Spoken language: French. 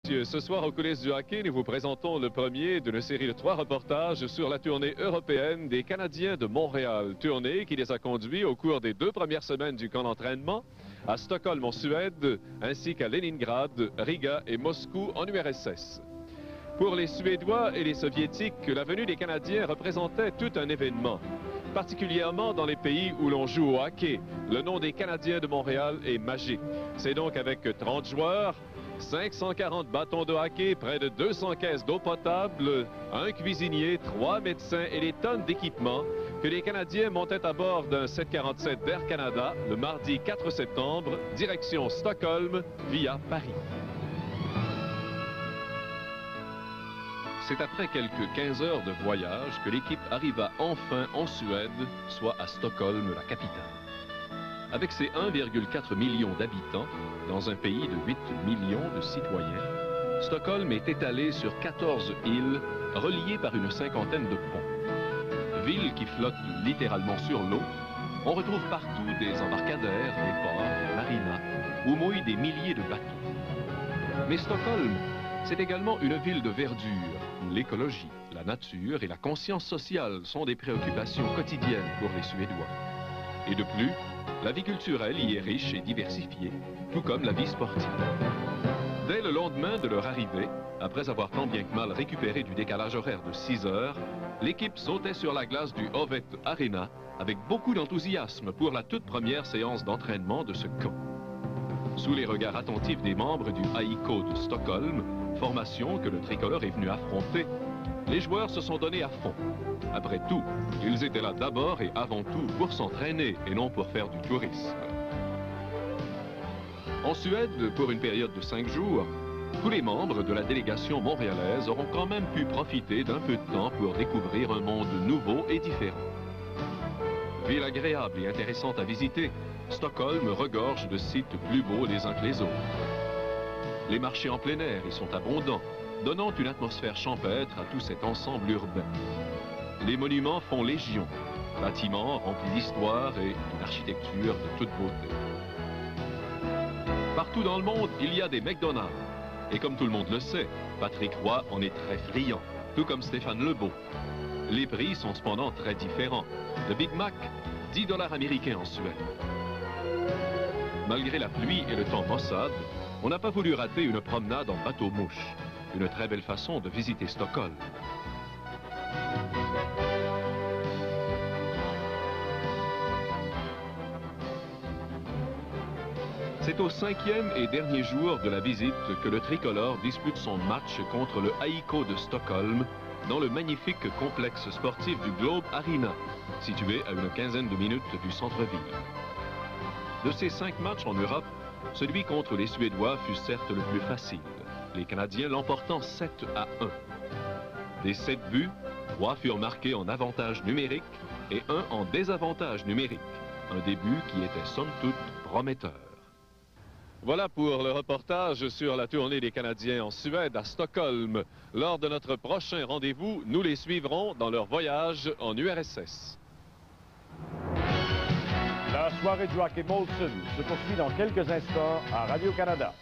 Ce soir, aux coulisses du hockey, nous vous présentons le premier d'une série de 3 reportages sur la tournée européenne des Canadiens de Montréal. Tournée qui les a conduits au cours des 2 premières semaines du camp d'entraînement à Stockholm en Suède, ainsi qu'à Leningrad, Riga et Moscou en URSS. Pour les Suédois et les Soviétiques, la venue des Canadiens représentait tout un événement. Particulièrement dans les pays où l'on joue au hockey, le nom des Canadiens de Montréal est magique. C'est donc avec 30 joueurs, 540 bâtons de hockey, près de 200 caisses d'eau potable, un cuisinier, 3 médecins et des tonnes d'équipements que les Canadiens montaient à bord d'un 747 d'Air Canada le mardi 4 septembre, direction Stockholm via Paris. C'est après quelques 15 heures de voyage que l'équipe arriva enfin en Suède, soit à Stockholm, la capitale. Avec ses 1,4 million d'habitants, dans un pays de 8 millions de citoyens, Stockholm est étalé sur 14 îles, reliées par une cinquantaine de ponts. Ville qui flotte littéralement sur l'eau, on retrouve partout des embarcadères, des ports, des marinas, où mouillent des milliers de bateaux. Mais Stockholm, c'est également une ville de verdure, où l'écologie, la nature et la conscience sociale sont des préoccupations quotidiennes pour les Suédois. Et de plus, la vie culturelle y est riche et diversifiée, tout comme la vie sportive. Dès le lendemain de leur arrivée, après avoir tant bien que mal récupéré du décalage horaire de 6 heures, l'équipe sautait sur la glace du Hovet Arena avec beaucoup d'enthousiasme pour la toute première séance d'entraînement de ce camp. Sous les regards attentifs des membres du AIK de Stockholm, formation que le tricolore est venu affronter, les joueurs se sont donnés à fond. Après tout, ils étaient là d'abord et avant tout pour s'entraîner et non pour faire du tourisme. En Suède, pour une période de 5 jours, tous les membres de la délégation montréalaise auront quand même pu profiter d'un peu de temps pour découvrir un monde nouveau et différent. Ville agréable et intéressante à visiter, Stockholm regorge de sites plus beaux les uns que les autres. Les marchés en plein air y sont abondants, donnant une atmosphère champêtre à tout cet ensemble urbain. Les monuments font légion, bâtiments remplis d'histoire et d'une architecture de toute beauté. Partout dans le monde, il y a des McDonald's. Et comme tout le monde le sait, Patrick Roy en est très friand, tout comme Stéphane Lebeau. Les prix sont cependant très différents. Le Big Mac, 10 $ américains en Suède. Malgré la pluie et le temps maussade, on n'a pas voulu rater une promenade en bateau-mouche. Une très belle façon de visiter Stockholm. C'est au 5e et dernier jour de la visite que le tricolore dispute son match contre le AIK de Stockholm dans le magnifique complexe sportif du Globe Arena, situé à une quinzaine de minutes du centre-ville. De ces 5 matchs en Europe, celui contre les Suédois fut certes le plus facile, les Canadiens l'emportant 7 à 1. Des 7 buts, 3 furent marqués en avantage numérique et 1 en désavantage numérique, un début qui était somme toute prometteur. Voilà pour le reportage sur la tournée des Canadiens en Suède à Stockholm. Lors de notre prochain rendez-vous, nous les suivrons dans leur voyage en URSS. La soirée du hockey Molson se poursuit dans quelques instants à Radio-Canada.